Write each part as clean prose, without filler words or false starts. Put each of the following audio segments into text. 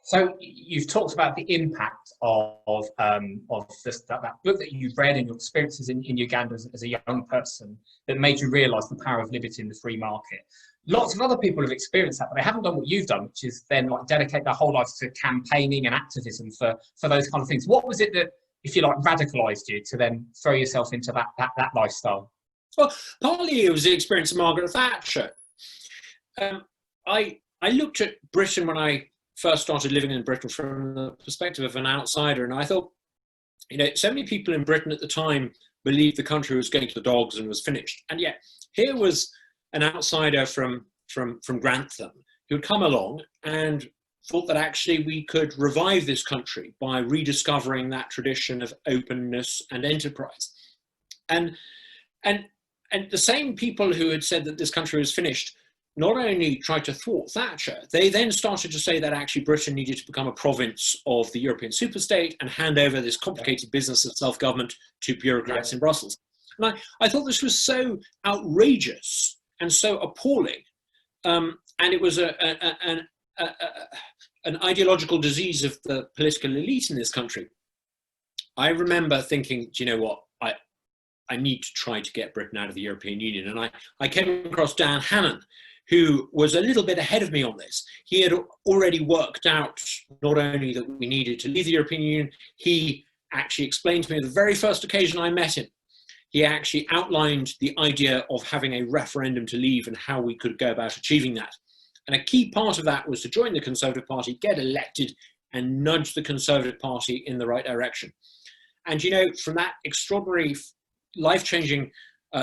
So you've talked about the impact of this, that book that you've read and your experiences in Uganda as a young person that made you realise the power of liberty in the free market. Lots of other people have experienced that, but they haven't done what you've done, which is then like dedicate their whole lives to campaigning and activism for those kind of things. What was it that, if you like, radicalised you to then throw yourself into that lifestyle? Well, partly it was the experience of Margaret Thatcher. I looked at Britain when I first started living in Britain from the perspective of an outsider, and I thought, so many people in Britain at the time believed the country was going to the dogs and was finished, and yet here was an outsider from Grantham who had come along and thought that actually we could revive this country by rediscovering that tradition of openness and enterprise, and the same people who had said that this country was finished not only tried to thwart Thatcher, they then started to say that actually Britain needed to become a province of the European superstate and hand over this complicated business of self-government to bureaucrats in Brussels. And I thought this was so outrageous and so appalling, and it was an ideological disease of the political elite in this country. I remember thinking, do you know what, I need to try to get Britain out of the European Union. And I came across Dan Hannan, who was a little bit ahead of me on this. He had already worked out not only that we needed to leave the European Union, he actually explained to me the very first occasion I met him. He actually outlined the idea of having a referendum to leave and how we could go about achieving that. And a key part of that was to join the Conservative Party, get elected, and nudge the Conservative Party in the right direction. And from that extraordinary, life-changing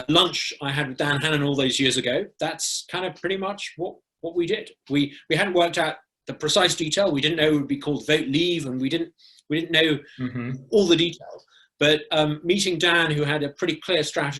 lunch I had with Dan Hannan all those years ago, that's kind of pretty much what we did. We hadn't worked out the precise detail. We didn't know it would be called Vote Leave, and we didn't know all the details. But meeting Dan, who had a pretty clear strategy